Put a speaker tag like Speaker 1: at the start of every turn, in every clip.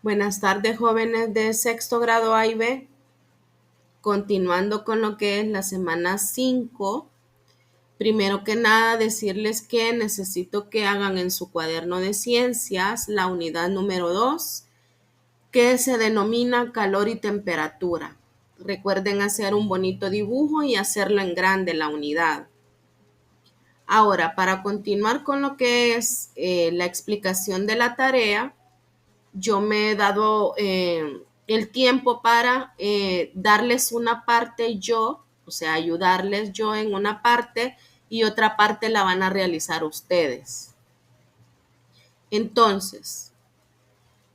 Speaker 1: Buenas tardes, jóvenes de sexto grado A y B. Continuando con lo que es la semana 5, primero que nada decirles que necesito que hagan en su cuaderno de ciencias la unidad número 2, que se denomina calor y temperatura. Recuerden hacer un bonito dibujo y hacerlo en grande la unidad. Ahora, para continuar con lo que es la explicación de la tarea, yo me he dado el tiempo para darles una parte yo, o sea, ayudarles yo en una parte y otra parte la van a realizar ustedes. Entonces,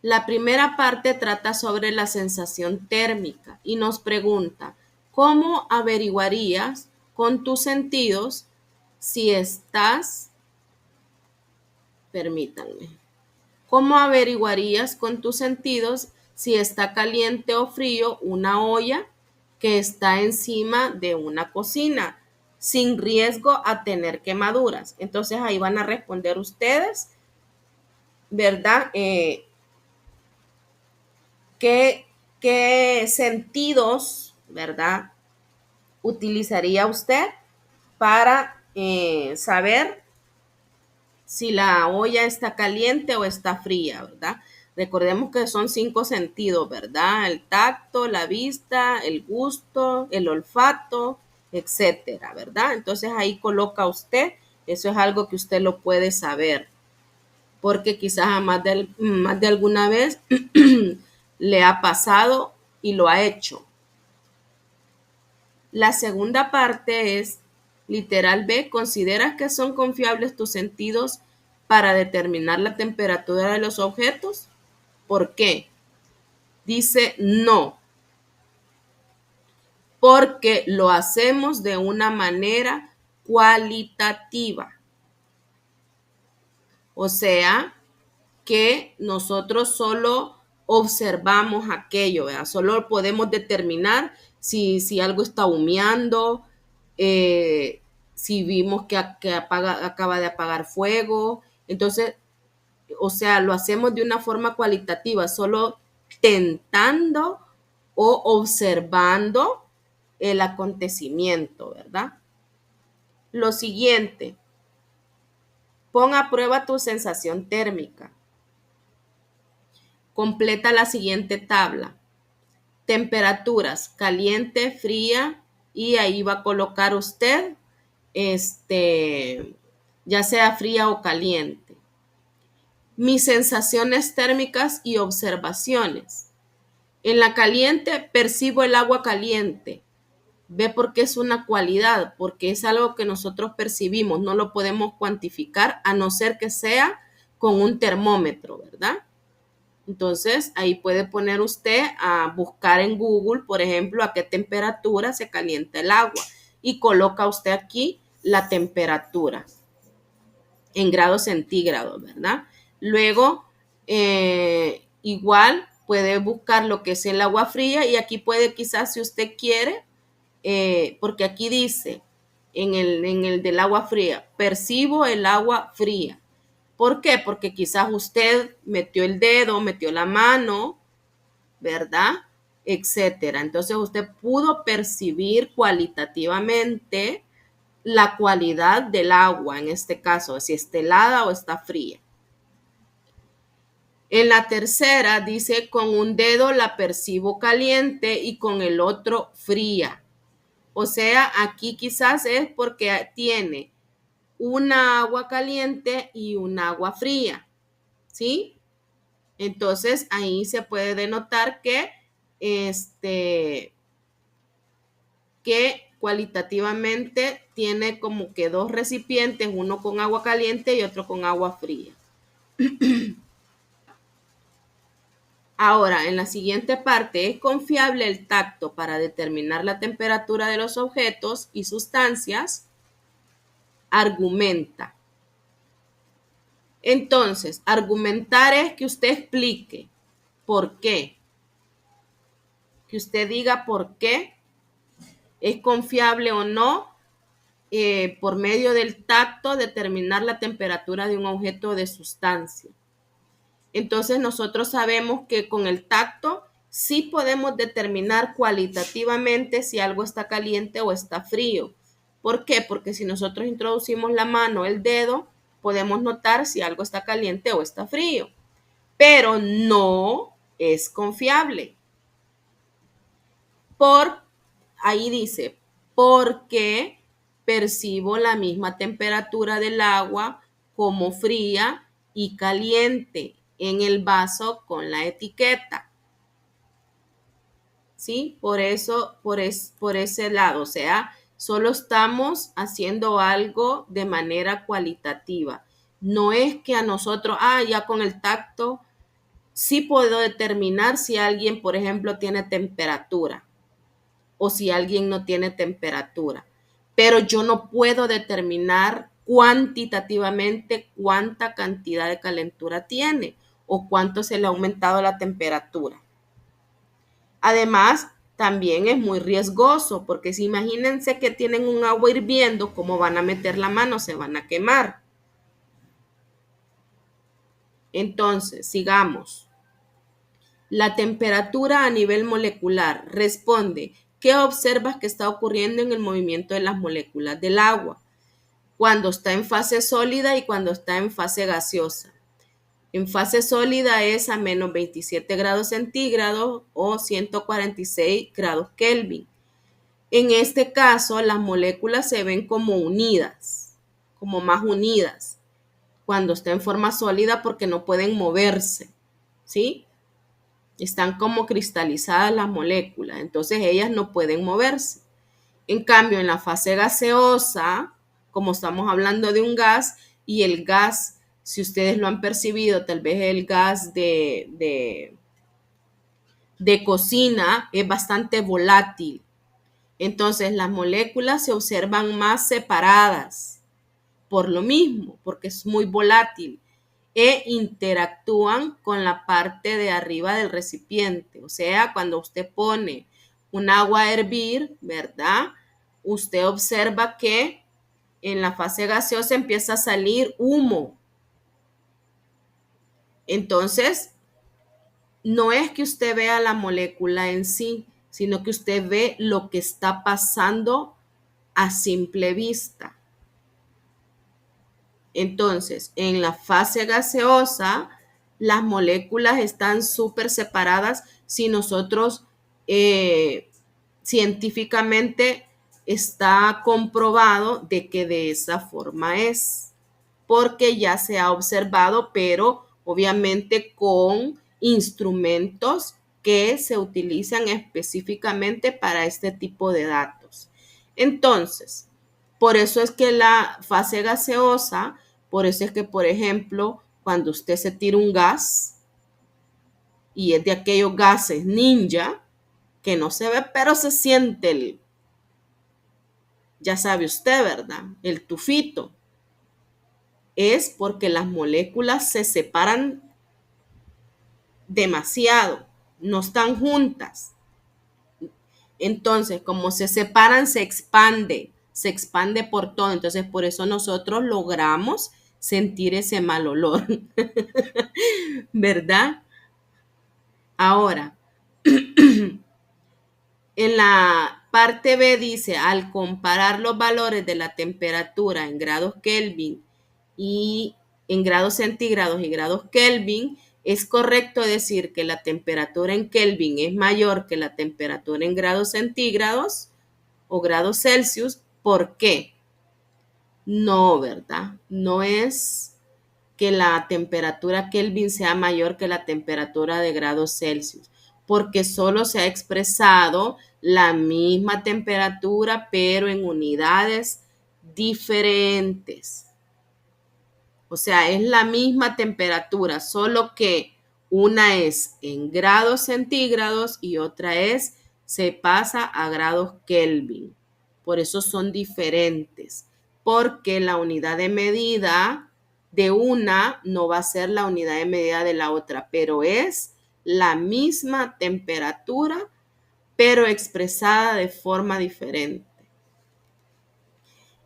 Speaker 1: la primera parte trata sobre la sensación térmica y nos pregunta, ¿cómo averiguarías con tus sentidos si estás, permítanme, ¿cómo averiguarías con tus sentidos si está caliente o frío una olla que está encima de una cocina sin riesgo a tener quemaduras? Entonces ahí van a responder ustedes, ¿verdad? ¿Qué sentidos, ¿verdad? Utilizaría usted para saber si la olla está caliente o está fría, ¿verdad? Recordemos que son 5 sentidos, ¿verdad? El tacto, la vista, el gusto, el olfato, etcétera, ¿verdad? Entonces ahí coloca usted, eso es algo que usted lo puede saber, porque quizás a más de alguna vez le ha pasado y lo ha hecho. La segunda parte es, literal B, ¿consideras que son confiables tus sentidos para determinar la temperatura de los objetos? ¿Por qué? Dice no, porque lo hacemos de una manera cualitativa. O sea, que nosotros solo observamos aquello, ¿verdad? Solo podemos determinar si algo está humeando, si vimos que acaba de apagar fuego. Entonces, o sea, lo hacemos de una forma cualitativa, solo tentando o observando el acontecimiento, ¿verdad? Lo siguiente, pon a prueba tu sensación térmica. Completa la siguiente tabla. Temperaturas, caliente, fría, y ahí va a colocar usted, ya sea fría o caliente. Mis sensaciones térmicas y observaciones. En la caliente percibo el agua caliente. Ve por qué es una cualidad, porque es algo que nosotros percibimos, no lo podemos cuantificar a no ser que sea con un termómetro, ¿verdad? Entonces, ahí puede poner usted a buscar en Google, por ejemplo, a qué temperatura se calienta el agua y coloca usted aquí la temperatura en grados centígrados, ¿verdad? Luego, igual puede buscar lo que es el agua fría y aquí puede quizás, si usted quiere, porque aquí dice en el del agua fría, percibo el agua fría. ¿Por qué? Porque quizás usted metió el dedo, metió la mano, ¿verdad? Etcétera. Entonces usted pudo percibir cualitativamente la cualidad del agua, en este caso, si está helada o está fría. En la tercera dice, con un dedo la percibo caliente y con el otro fría. O sea, aquí quizás es porque tiene una agua caliente y un agua fría, ¿sí? Entonces ahí se puede denotar que que cualitativamente tiene como que dos recipientes, uno con agua caliente y otro con agua fría. Ahora, en la siguiente parte, ¿es confiable el tacto para determinar la temperatura de los objetos y sustancias? Argumenta. Entonces, argumentar es que usted explique por qué. Que usted diga por qué es confiable o no por medio del tacto determinar la temperatura de un objeto o de sustancia. Entonces nosotros sabemos que con el tacto sí podemos determinar cualitativamente si algo está caliente o está frío. ¿Por qué? Porque si nosotros introducimos la mano, el dedo, podemos notar si algo está caliente o está frío. Pero no es confiable. Ahí dice, porque percibo la misma temperatura del agua como fría y caliente en el vaso con la etiqueta. ¿Sí? Por eso, por ese lado, o sea, solo estamos haciendo algo de manera cualitativa. No es que a nosotros, ya con el tacto, sí puedo determinar si alguien, por ejemplo, tiene temperatura o si alguien no tiene temperatura. Pero yo no puedo determinar cuantitativamente cuánta cantidad de calentura tiene o cuánto se le ha aumentado la temperatura. Además, también es muy riesgoso porque si imagínense que tienen un agua hirviendo, ¿cómo van a meter la mano? Se van a quemar. Entonces, sigamos. La temperatura a nivel molecular responde. ¿Qué observas que está ocurriendo en el movimiento de las moléculas del agua? Cuando está en fase sólida y cuando está en fase gaseosa. En fase sólida es a menos 27 grados centígrados o 146 grados Kelvin. En este caso, las moléculas se ven como unidas, como más unidas, cuando está en forma sólida porque no pueden moverse, ¿sí? Están como cristalizadas las moléculas, entonces ellas no pueden moverse. En cambio, en la fase gaseosa, como estamos hablando de un gas, y el gas, si ustedes lo han percibido, tal vez el gas de cocina es bastante volátil. Entonces, las moléculas se observan más separadas por lo mismo, porque es muy volátil e interactúan con la parte de arriba del recipiente. O sea, cuando usted pone un agua a hervir, ¿verdad? Usted observa que en la fase gaseosa empieza a salir humo. Entonces, no es que usted vea la molécula en sí, sino que usted ve lo que está pasando a simple vista. Entonces, en la fase gaseosa, las moléculas están súper separadas si nosotros científicamente está comprobado de que de esa forma es, porque ya se ha observado, pero obviamente con instrumentos que se utilizan específicamente para este tipo de datos. Entonces, por eso es que la fase gaseosa, por eso es que, por ejemplo, cuando usted se tira un gas y es de aquellos gases ninja, que no se ve, pero se siente ya sabe usted, ¿verdad? El tufito. Es porque las moléculas se separan demasiado, no están juntas. Entonces, como se separan, se expande por todo. Entonces, por eso nosotros logramos sentir ese mal olor, ¿verdad? Ahora, en la parte B dice, al comparar los valores de la temperatura en grados Kelvin y en grados centígrados y grados Kelvin, es correcto decir que la temperatura en Kelvin es mayor que la temperatura en grados centígrados o grados Celsius. ¿Por qué? No, ¿verdad? No es que la temperatura Kelvin sea mayor que la temperatura de grados Celsius, porque solo se ha expresado la misma temperatura, pero en unidades diferentes. O sea, es la misma temperatura, solo que una es en grados centígrados y otra se pasa a grados Kelvin. Por eso son diferentes, porque la unidad de medida de una no va a ser la unidad de medida de la otra, pero es la misma temperatura, pero expresada de forma diferente.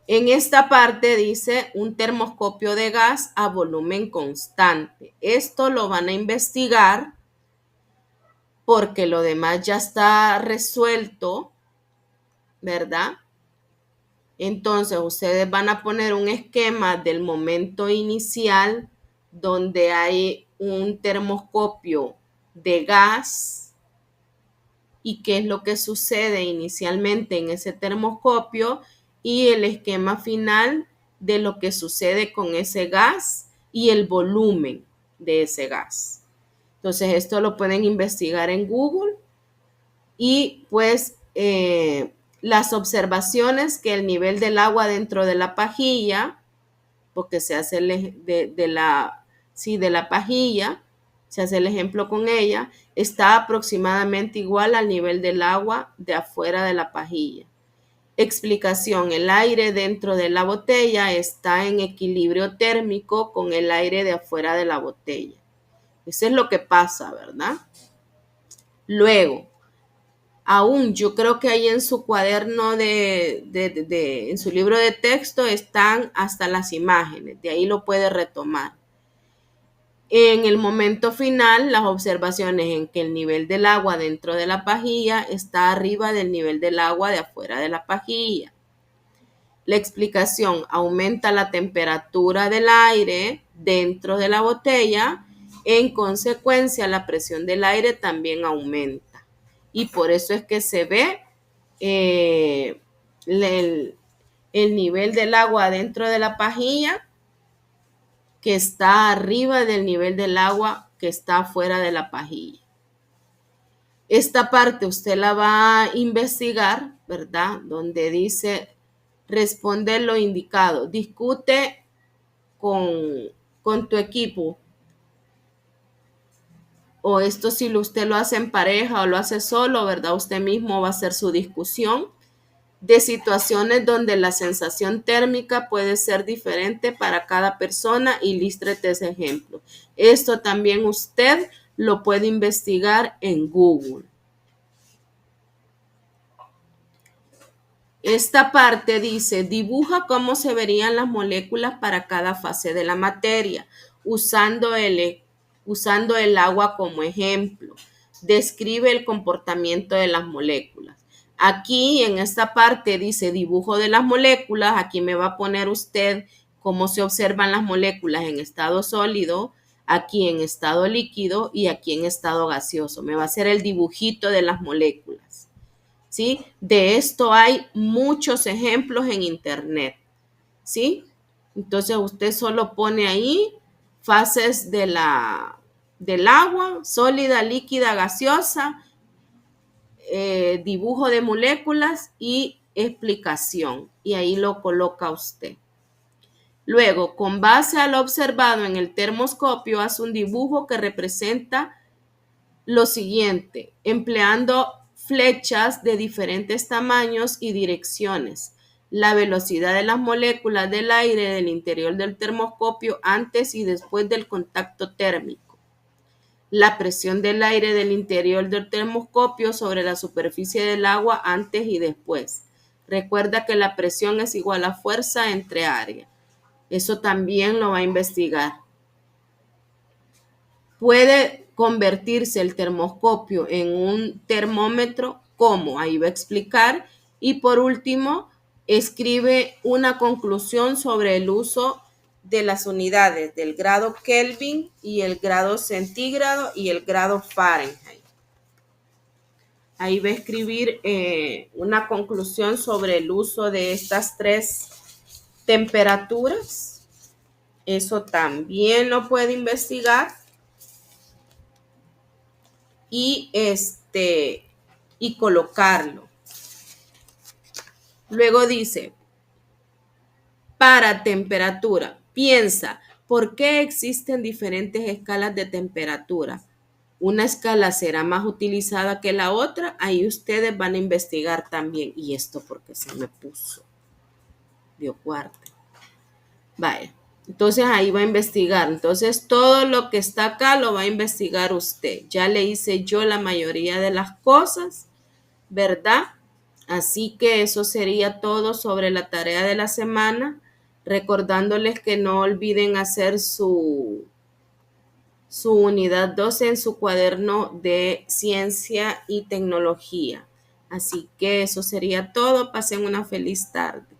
Speaker 1: En esta parte dice un termoscopio de gas a volumen constante. Esto lo van a investigar porque lo demás ya está resuelto, ¿verdad? Entonces ustedes van a poner un esquema del momento inicial donde hay un termoscopio de gas y qué es lo que sucede inicialmente en ese termoscopio y el esquema final de lo que sucede con ese gas y el volumen de ese gas. Entonces esto lo pueden investigar en Google y pues las observaciones que el nivel del agua dentro de la pajilla, porque se hace de la pajilla, se hace el ejemplo con ella, está aproximadamente igual al nivel del agua de afuera de la pajilla. Explicación: el aire dentro de la botella está en equilibrio térmico con el aire de afuera de la botella. Eso es lo que pasa, ¿verdad? Luego, aún yo creo que ahí en su cuaderno en su libro de texto están hasta las imágenes, de ahí lo puede retomar. En el momento final, las observaciones en que el nivel del agua dentro de la pajilla está arriba del nivel del agua de afuera de la pajilla. La explicación: aumenta la temperatura del aire dentro de la botella, en consecuencia la presión del aire también aumenta. Y por eso es que se ve el nivel del agua dentro de la pajilla que está arriba del nivel del agua que está afuera de la pajilla. Esta parte usted la va a investigar, ¿verdad? Donde dice responde lo indicado. Discute con tu equipo. O esto si usted lo hace en pareja o lo hace solo, ¿verdad? Usted mismo va a hacer su discusión de situaciones donde la sensación térmica puede ser diferente para cada persona y lístrate ese ejemplo. Esto también usted lo puede investigar en Google. Esta parte dice, dibuja cómo se verían las moléculas para cada fase de la materia, usando el agua como ejemplo. Describe el comportamiento de las moléculas. Aquí en esta parte dice dibujo de las moléculas. Aquí me va a poner usted cómo se observan las moléculas en estado sólido, aquí en estado líquido y aquí en estado gaseoso. Me va a hacer el dibujito de las moléculas. ¿Sí? De esto hay muchos ejemplos en internet, ¿sí? Entonces usted solo pone ahí fases del agua, sólida, líquida, gaseosa, dibujo de moléculas y explicación. Y ahí lo coloca usted. Luego, con base a lo observado en el termoscopio, hace un dibujo que representa lo siguiente, empleando flechas de diferentes tamaños y direcciones. La velocidad de las moléculas del aire del interior del termoscopio antes y después del contacto térmico. La presión del aire del interior del termoscopio sobre la superficie del agua antes y después. Recuerda que la presión es igual a fuerza entre área. Eso también lo va a investigar. Puede convertirse el termoscopio en un termómetro, ¿cómo? Ahí va a explicar. Y por último, escribe una conclusión sobre el uso de las unidades del grado Kelvin y el grado centígrado y el grado Fahrenheit. Ahí va a escribir una conclusión sobre el uso de estas tres temperaturas. Eso también lo puede investigar. Y colocarlo. Luego dice, para temperatura, piensa, ¿por qué existen diferentes escalas de temperatura? ¿Una escala será más utilizada que la otra? Ahí ustedes van a investigar también. ¿Y esto por qué se me puso? Dio cuarto. Vaya. Entonces ahí va a investigar. Entonces todo lo que está acá lo va a investigar usted. Ya le hice yo la mayoría de las cosas, ¿verdad? Así que eso sería todo sobre la tarea de la semana, recordándoles que no olviden hacer su unidad 12 en su cuaderno de ciencia y tecnología. Así que eso sería todo. Pasen una feliz tarde.